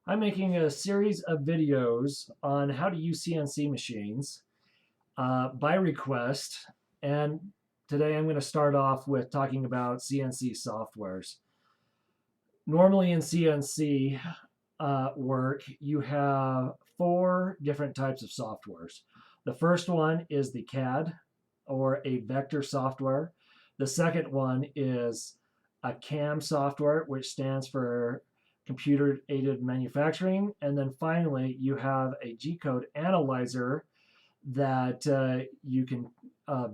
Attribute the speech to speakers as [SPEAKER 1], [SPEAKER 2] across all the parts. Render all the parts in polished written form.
[SPEAKER 1] I'm making a series of videos on how to use CNC machines by request. And today I'm going to start off with talking about CNC softwares. Normally in CNC work, you have four different types of softwares. The first one is the CAD or a vector software. The second one is a CAM software, which stands for computer aided manufacturing. And then finally, you have a G code analyzer that you can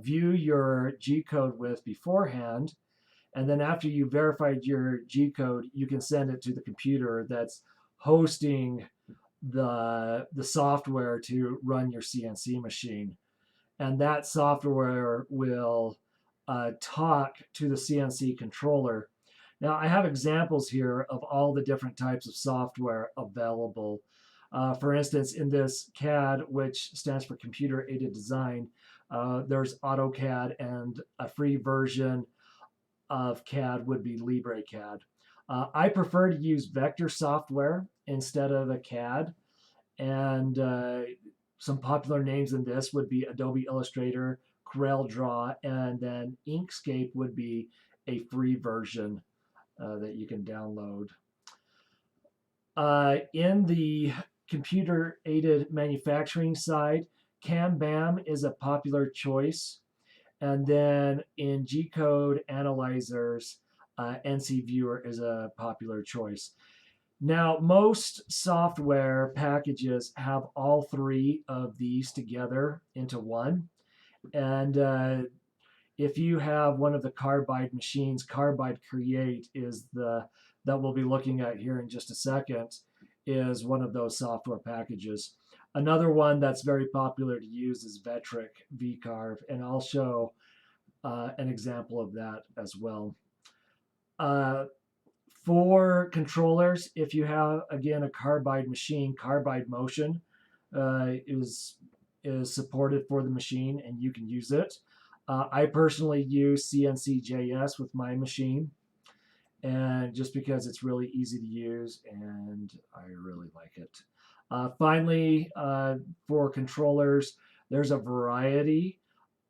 [SPEAKER 1] view your G code with beforehand. And then after you verified your G code, you can send it to the computer that's hosting the software to run your CNC machine. And that software will talk to the CNC controller. Now, I have examples here of all the different types of software available. For instance, in this CAD, which stands for Computer Aided Design, there's AutoCAD, and a free version of CAD would be LibreCAD. I prefer to use vector software instead of a CAD, and some popular names in this would be Adobe Illustrator, CorelDRAW, and then Inkscape would be a free version that you can download. In the computer aided manufacturing side, CAM/BAM is a popular choice. And then in G code analyzers, NC Viewer is a popular choice. Now, most software packages have all three of these together into one. And if you have one of the Carbide machines, Carbide Create is that we'll be looking at here in just a second, is one of those software packages. Another one that's very popular to use is Vectric VCarve, and I'll show an example of that as well. For controllers, if you have, again, a Carbide machine, Carbide Motion is supported for the machine, and you can use it. I personally use CNCJS with my machine, and just because it's really easy to use, and I really like it. Finally, for controllers, there's a variety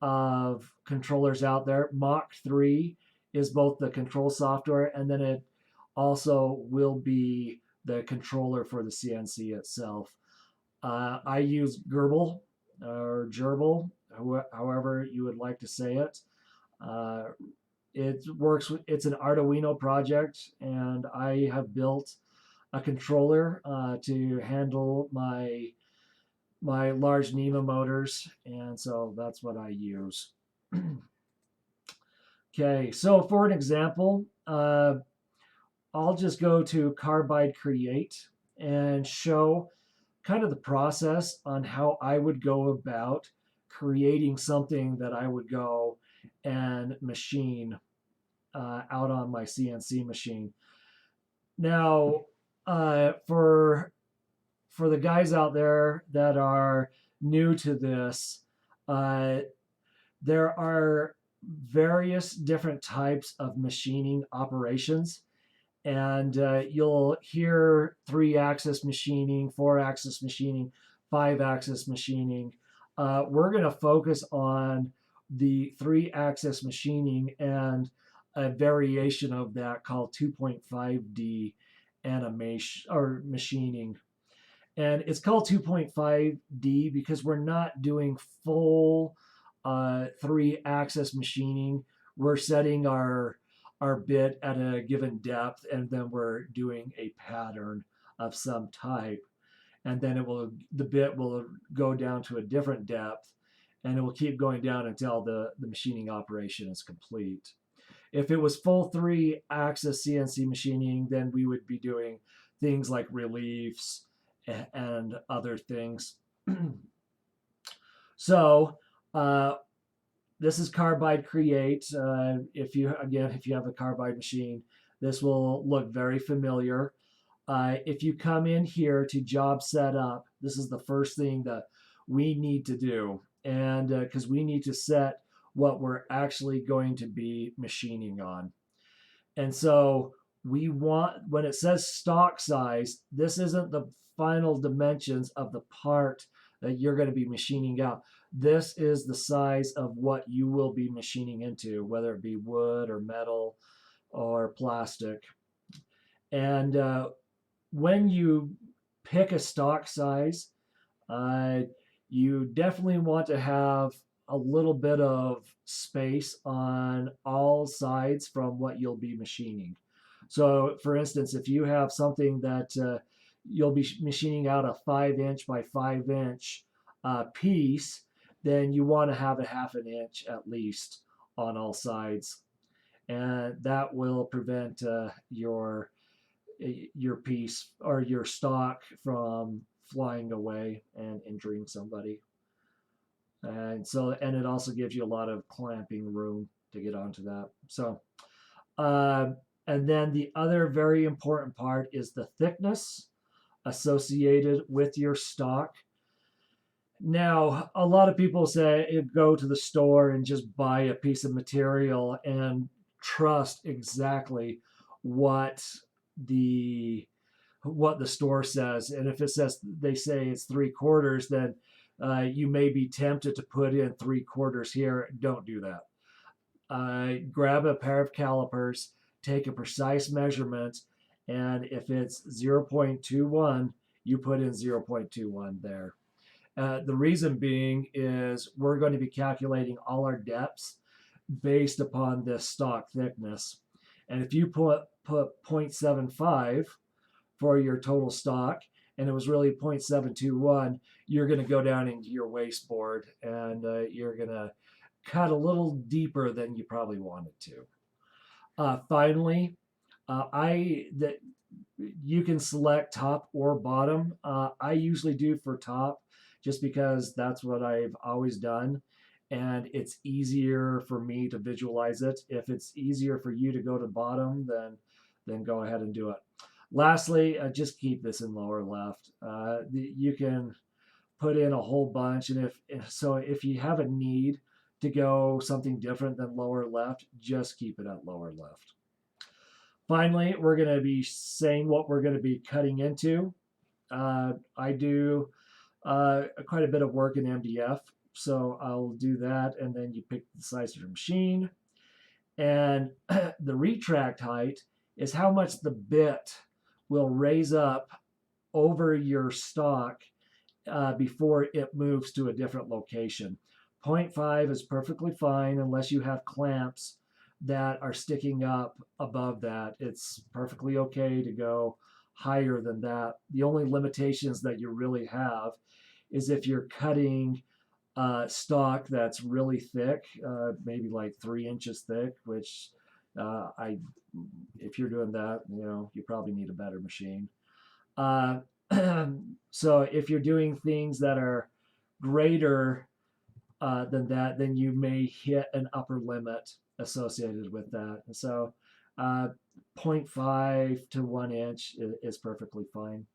[SPEAKER 1] of controllers out there. Mach 3 is both the control software, and then it also will be the controller for the CNC itself. I use Gerbil or Gerbil, however you would like to say it. It works. It's an Arduino project, and I have built a controller to handle my large NEMA motors, and so that's what I use. Okay, so for an example, I'll just go to Carbide Create and show kind of the process on how I would go about creating something that I would go and machine out on my CNC machine. Now, for the guys out there that are new to this, there are various different types of machining operations. And you'll hear 3-axis machining, 4-axis machining, 5-axis machining. We're going to focus on the 3-axis machining and a variation of that called 2.5D animation or machining. And it's called 2.5D because we're not doing full 3-axis machining. We're setting our bit at a given depth, and then we're doing a pattern of some type. And then the bit will go down to a different depth, and it will keep going down until the machining operation is complete. If it was full 3-axis CNC machining, then we would be doing things like reliefs and other things. So this is Carbide Create. If you have a Carbide machine, this will look very familiar. If you come in here to Job Setup, this is the first thing that we need to do, and because we need to set what we're actually going to be machining on. And so when it says stock size, this isn't the final dimensions of the part that you're going to be machining out. This is the size of what you will be machining into, whether it be wood or metal or plastic. And when you pick a stock size, uh, you definitely want to have a little bit of space on all sides from what you'll be machining. So, for instance, if you have something that you'll be machining out a 5 inch by 5 inch piece, then you want to have a half an inch at least on all sides. And that will prevent your piece or your stock from flying away and injuring somebody. And it also gives you a lot of clamping room to get onto that. So, uh, and then the other very important part is the thickness associated with your stock. Now, a lot of people say go to the store and just buy a piece of material and trust exactly what the what the store says. And if it says they say it's 3/4, then you may be tempted to put in 3/4 here. Don't do that. Grab a pair of calipers, take a precise measurement, and if it's 0.21, you put in 0.21 there. The reason being is we're going to be calculating all our depths based upon this stock thickness. And if you put 0.75 for your total stock and it was really 0.721, you're going to go down into your waste board and you're going to cut a little deeper than you probably wanted to. Finally, you can select top or bottom. I usually do for top just because that's what I've always done. And it's easier for me to visualize it. If it's easier for you to go to bottom, then go ahead and do it. Lastly, just keep this in lower left. You can put in a whole bunch, and if you have a need to go something different than lower left, just keep it at lower left. Finally, we're going to be saying what we're going to be cutting into. I do quite a bit of work in MDF, so I'll do that, and then you pick the size of your machine. And the retract height is how much the bit will raise up over your stock before it moves to a different location. 0.5 is perfectly fine unless you have clamps that are sticking up above that. It's perfectly okay to go higher than that. The only limitations that you really have is if you're cutting stock that's really thick, maybe like 3 inches thick, which if you're doing that, you probably need a better machine. So if you're doing things that are greater than that, then you may hit an upper limit associated with that. And so 0.5 to 1 inch is perfectly fine.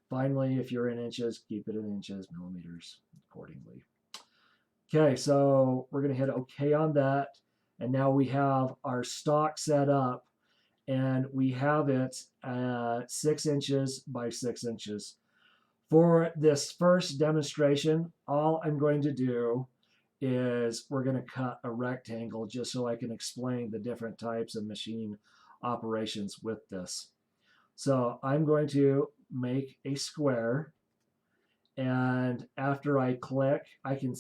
[SPEAKER 1] Finally, if you're in inches, keep it in inches, millimeters accordingly. Okay, so we're going to hit OK on that. And now we have our stock set up, and we have it at 6 inches by 6 inches. For this first demonstration, all I'm going to do is we're going to cut a rectangle just so I can explain the different types of machine operations with this. So I'm going to make a square, and after I click, I can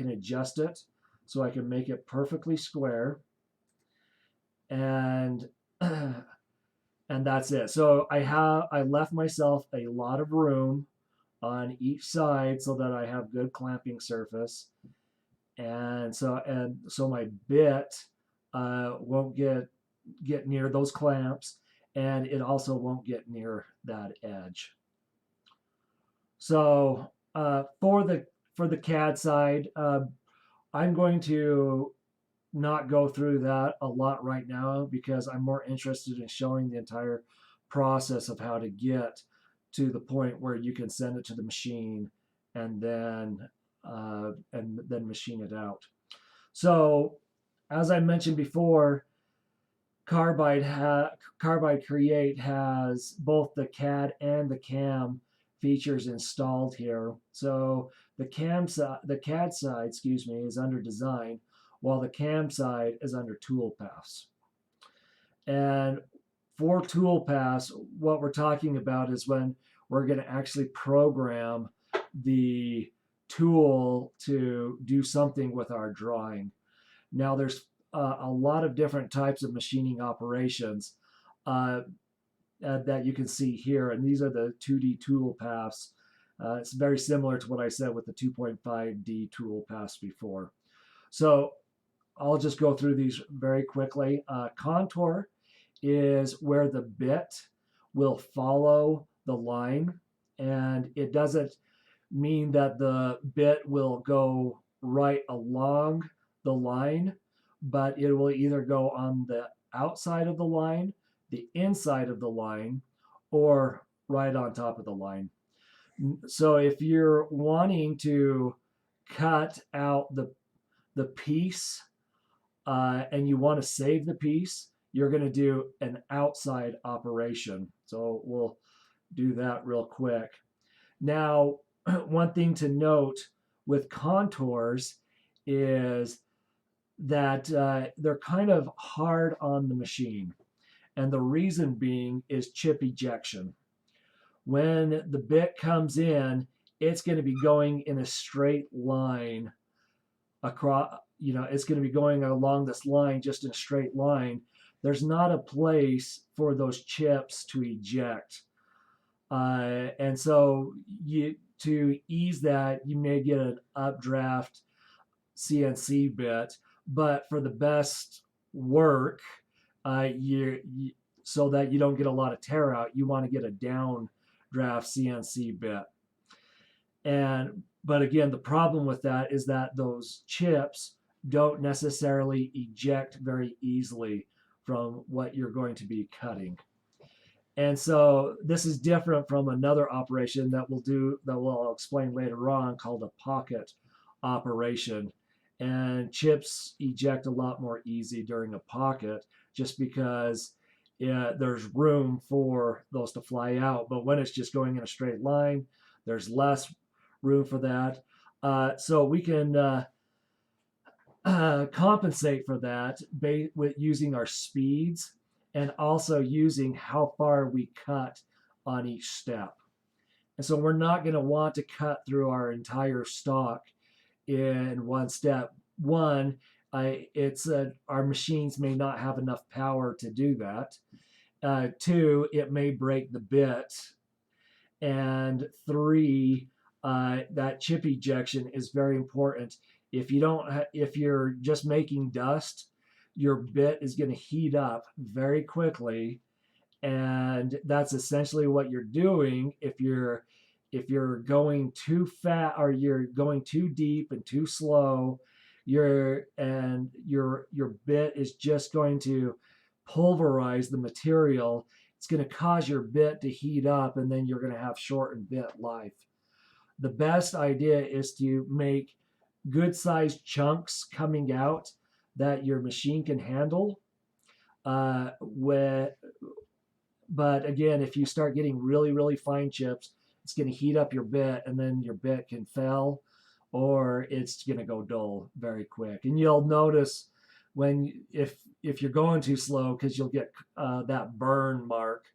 [SPEAKER 1] adjust it so I can make it perfectly square, and and that's it. So I left myself a lot of room on each side so that I have good clamping surface, and so my bit won't get near those clamps, and it also won't get near that edge. So for the CAD side, I'm going to not go through that a lot right now because I'm more interested in showing the entire process of how to get to the point where you can send it to the machine and then machine it out. So as I mentioned before, Carbide Create has both the CAD and the CAM features installed here. So the CAD side, excuse me, is under design, while the CAM side is under toolpaths. And for toolpaths, what we're talking about is when we're going to actually program the tool to do something with our drawing. Now, there's a lot of different types of machining operations that you can see here, and these are the 2D tool paths. It's very similar to what I said with the 2.5D tool paths before. So I'll just go through these very quickly. Contour is where the bit will follow the line, and it doesn't mean that the bit will go right along the line, but it will either go on the outside of the line, the inside of the line, or right on top of the line. So if you're wanting to cut out the piece and you want to save the piece, you're going to do an outside operation. So we'll do that real quick. Now, one thing to note with contours is that they're kind of hard on the machine. And the reason being is chip ejection. When the bit comes in, it's going to be going in a straight line across, it's going to be going along this line just in a straight line. There's not a place for those chips to eject. And so to ease that, you may get an updraft CNC bit, but for the best work, so that you don't get a lot of tear out, you want to get a downdraft CNC bit. But again, the problem with that is that those chips don't necessarily eject very easily from what you're going to be cutting. And so this is different from another operation that we'll explain later on, called a pocket operation. And chips eject a lot more easy during a pocket just because there's room for those to fly out. But when it's just going in a straight line, there's less room for that. So we can compensate for that with using our speeds and also using how far we cut on each step. And so we're not going to want to cut through our entire stock in one step. One, our machines may not have enough power to do that. Two, it may break the bit. And three, that chip ejection is very important. If you're just making dust, your bit is going to heat up very quickly, and that's essentially what you're doing if you're going too fast or you're going too deep and too slow. Your bit is just going to pulverize the material. It's going to cause your bit to heat up, and then you're going to have shortened bit life. The best idea is to make good sized chunks coming out that your machine can handle. But again, if you start getting really, really fine chips, it's going to heat up your bit, and then your bit can fail, or it's going to go dull very quick. And you'll notice if you're going too slow, because you'll get that burn mark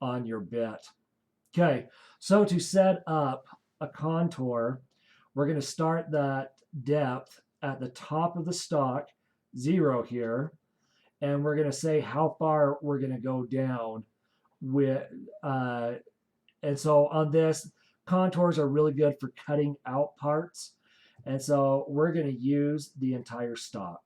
[SPEAKER 1] on your bit. Okay, so to set up a contour, we're going to start that depth at the top of the stock, 0 here, and we're going to say how far we're going to go down with. And so on this, contours are really good for cutting out parts. And so we're going to use the entire stock.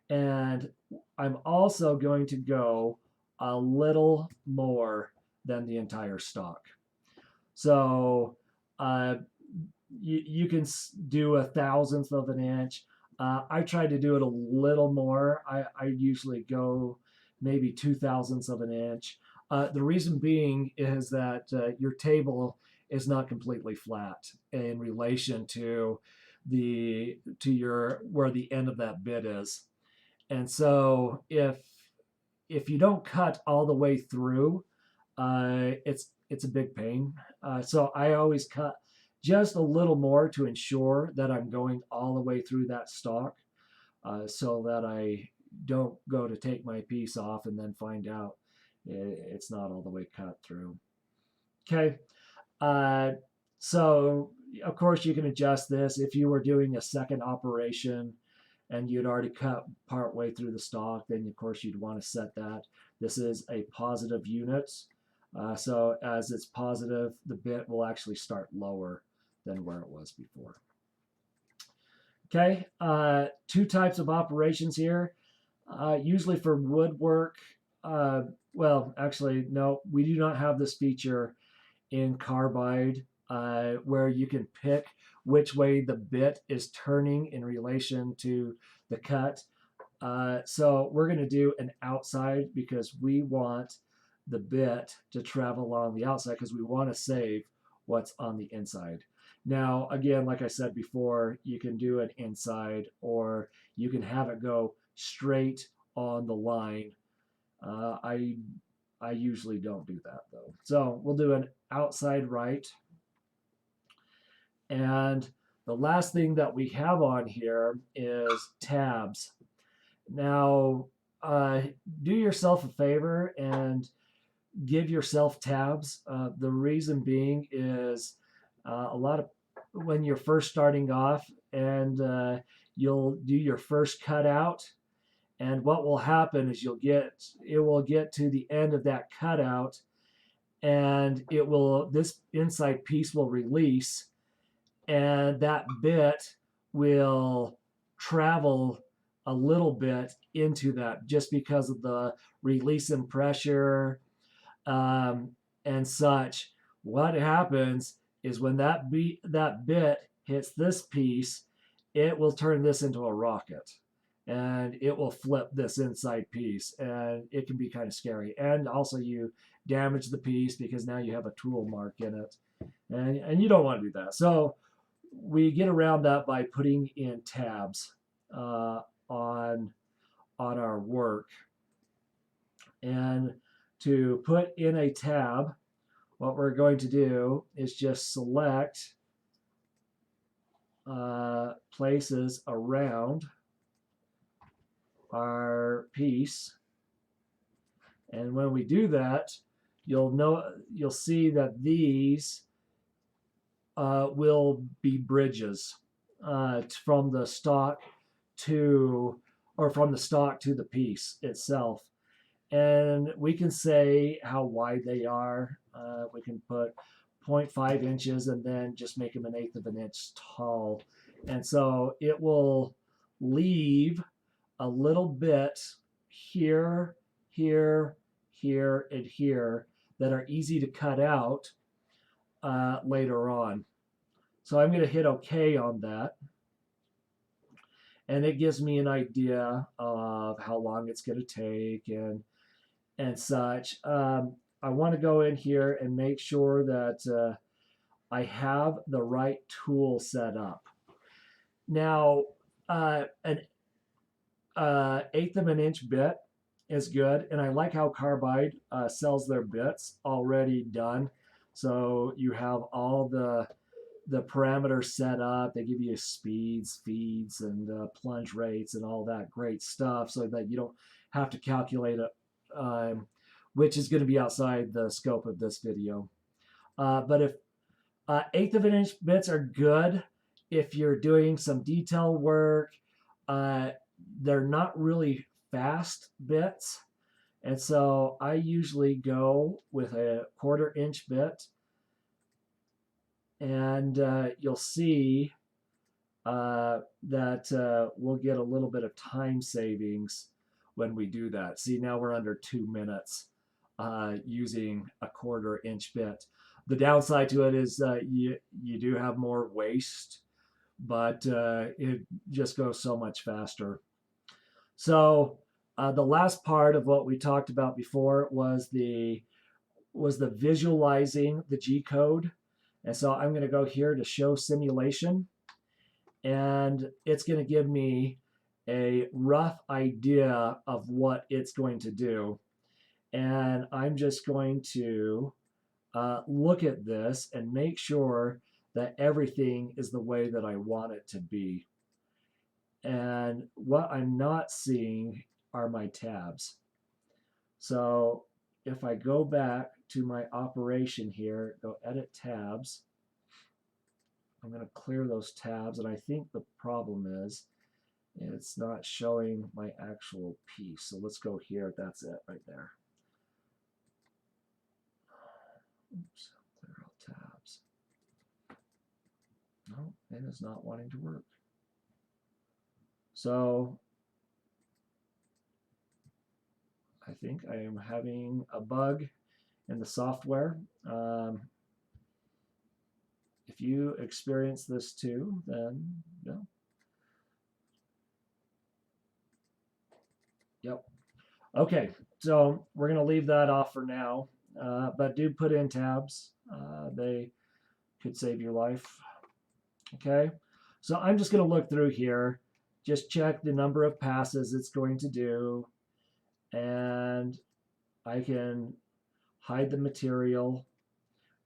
[SPEAKER 1] And I'm also going to go a little more than the entire stock. So you can do 1/1000th of an inch. I tried to do it a little more. I usually go maybe 2/1000ths of an inch. The reason being is that your table is not completely flat in relation to where the end of that bit is. And so if if you don't cut all the way through, it's a big pain. So I always cut just a little more to ensure that I'm going all the way through that stock, so that I don't go to take my piece off and then find out it's not all the way cut through. Okay. Uh, so of course you can adjust this if you were doing a second operation and you'd already cut part way through the stock, then of course you'd want to set that. This is a positive unit. So as it's positive, the bit will actually start lower than where it was before. Okay, two types of operations here. Usually for woodwork, well, actually, no, we do not have this feature in Carbide, where you can pick which way the bit is turning in relation to the cut. So we're going to do an outside because we want the bit to travel along the outside because we want to save what's on the inside. Now, again, like I said before, you can do an inside or you can have it go straight on the line. I usually don't do that though. So we'll do an outside right. And the last thing that we have on here is tabs. Now, do yourself a favor and give yourself tabs. The reason being is a lot of when you're first starting off and you'll do your first cutout, and what will happen is it will get to the end of that cutout, and this inside piece will release, and that bit will travel a little bit into that just because of the release and pressure and such. What happens is when that bit hits this piece, it will turn this into a rocket and it will flip this inside piece, and it can be kind of scary. And also you damage the piece because now you have a tool mark in it, and you don't want to do that. So we get around that by putting in tabs on our work. And to put in a tab, what we're going to do is just select places around our piece. And when we do that, you'll see that these will be bridges from the stock to the piece itself. And we can say how wide they are. We can put 0.5 inches and then just make them 1/8 of an inch tall. And so it will leave a little bit here, here, here, and here that are easy to cut out later on. So I'm going to hit OK on that. And it gives me an idea of how long it's going to take and such. I want to go in here and make sure that I have the right tool set up. Now, an 1/8 of an inch bit is good, and I like how Carbide sells their bits already done. So you have all the parameters set up. They give you speeds, feeds, and plunge rates and all that great stuff so that you don't have to calculate it, which is going to be outside the scope of this video. But if 1/8 of an inch bits are good if you're doing some detail work. They're not really fast bits. And so I usually go with a 1/4 inch bit. And you'll see that we'll get a little bit of time savings when we do that. See, now we're under 2 minutes using a 1/4 inch bit. The downside to it is you do have more waste, but it just goes so much faster. So the last part of what we talked about before was the visualizing the G code. And so I'm going to go here to show simulation, and it's going to give me a rough idea of what it's going to do. And I'm just going to look at this and make sure that everything is the way that I want it to be. And what I'm not seeing are my tabs. So if I go back to my operation here, go edit tabs, I'm going to clear those tabs. And I think the problem is it's not showing my actual piece. So let's go here. That's it right there. Oops, clear all tabs. No, it is not wanting to work. So I think I am having a bug in the software. If you experience this too, then no. Yep. Okay, so we're going to leave that off for now, but do put in tabs. They could save your life. Okay, so I'm just going to look through here, just check the number of passes it's going to do, and I can hide the material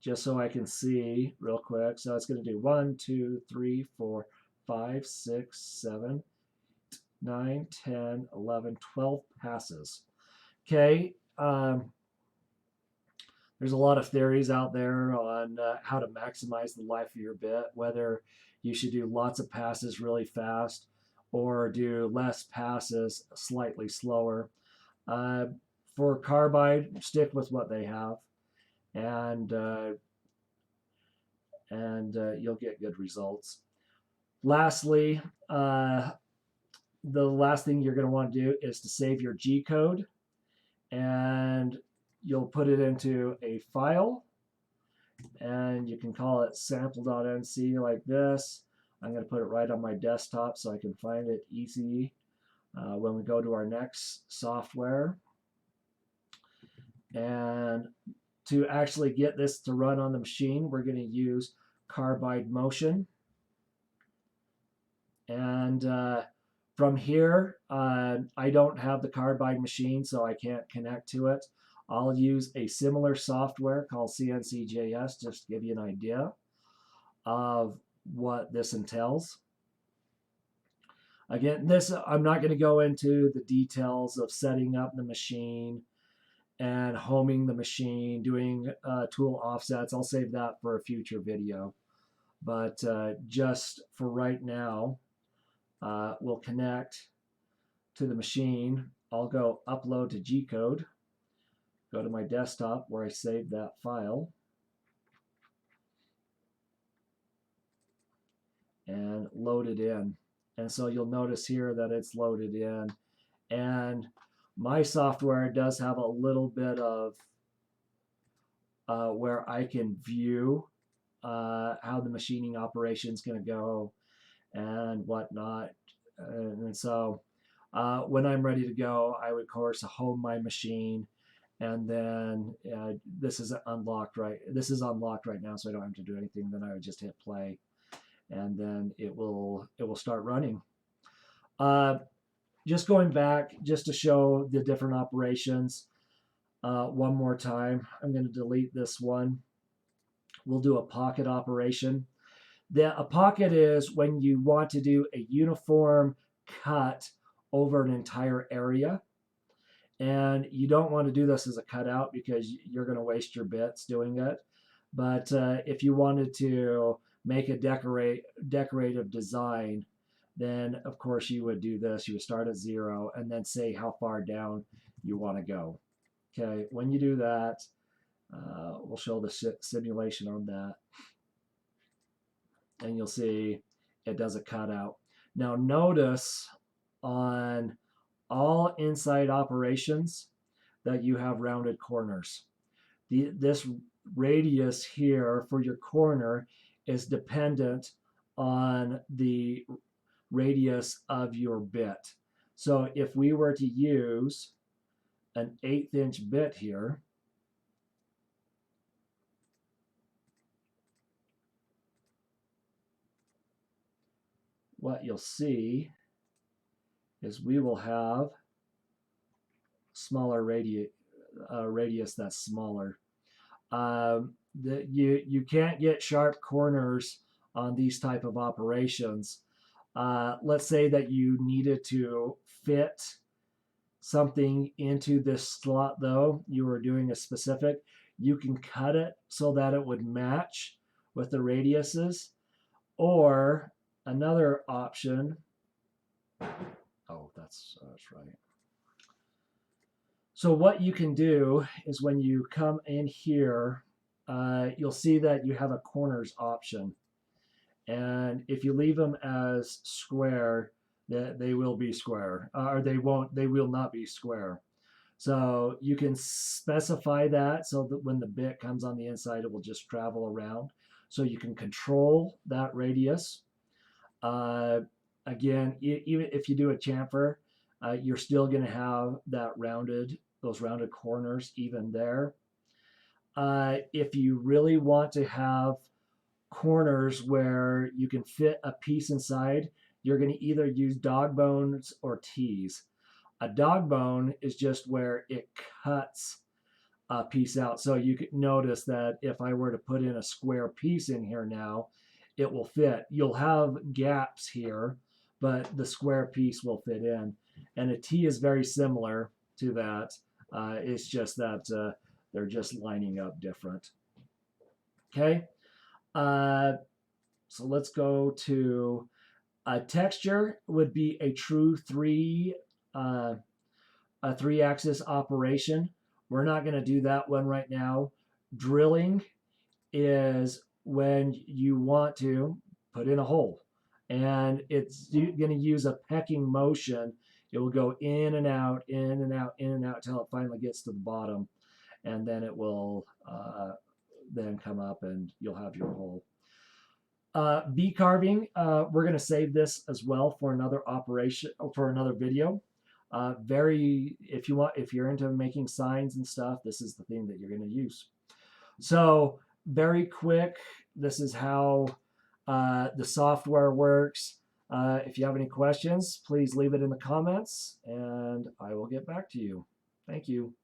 [SPEAKER 1] just so I can see real quick. So it's going to do 1, 2, 3, 4, 5, 6, 7, 9, 10, 11, 12 passes. Okay. There's a lot of theories out there on how to maximize the life of your bit, whether you should do lots of passes really fast or do less passes slightly slower. For Carbide, stick with what they have, and you'll get good results. Lastly, the last thing you're going to want to do is to save your G code, and you'll put it into a file, and you can call it sample.nc like this. I'm going to put it right on my desktop so I can find it easy when we go to our next software. And to actually get this to run on the machine, we're going to use Carbide Motion. And from here, I don't have the Carbide machine, so I can't connect to it. I'll use a similar software called CNCJS just to give you an idea of what this entails. Again, I'm not going to go into the details of setting up the machine and homing the machine, doing tool offsets. I'll save that for a future video. But just for right now, we'll connect to the machine. I'll go upload to G-code, go to my desktop where I saved that file, and load it in. And so you'll notice here that it's loaded in. And my software does have a little bit of where I can view how the machining operation is going to go and whatnot. And so when I'm ready to go, I would, of course, home my machine, and then this is unlocked right. This is unlocked right now, so I don't have to do anything. Then I would just hit play, and then it will start running. Just going back, just to show the different operations one more time. I'm going to delete this one. We'll do a pocket operation. A pocket is when you want to do a uniform cut over an entire area. And you don't want to do this as a cutout because you're going to waste your bits doing it. But if you wanted to make a decorative design, then of course you would do this. You would start at 0 and then say how far down you want to go. Okay, when you do that, we'll show the simulation on that. And you'll see it does a cutout. Now notice on all inside operations that you have rounded corners. This radius here for your corner is dependent on the radius of your bit. So if we were to use an 1/8 inch bit here, what you'll see is we will have smaller radius that's smaller. You can't get sharp corners on these type of operations. Let's say that you needed to fit something into this slot though, you were doing a specific, you can cut it so that it would match with the radiuses. Or another option, oh, that's right. So what you can do is when you come in here, you'll see that you have a corners option. And if you leave them as square, they will be square, or they will not be square. So you can specify that so that when the bit comes on the inside, it will just travel around. So you can control that radius. Again, even if you do a chamfer, you're still going to have those rounded corners even there. If you really want to have corners where you can fit a piece inside, you're going to either use dog bones or tees. A dog bone is just where it cuts a piece out. So you can notice that if I were to put in a square piece in here now, it will fit. You'll have gaps here, but the square piece will fit in. And a T is very similar to that. It's just that they're just lining up different. Okay. So let's go to a texture would be a true a three-axis operation. We're not going to do that one right now. Drilling is when you want to put in a hole, and it's going to use a pecking motion. It will go in and out, in and out, in and out until it finally gets to the bottom, and then it will then come up and you'll have your hole. V carving, we're going to save this as well for another operation, for another video. If you're into making signs and stuff, this is the thing that you're going to use. So very quick, this is how the software works. If you have any questions, please leave it in the comments and I will get back to you. Thank you.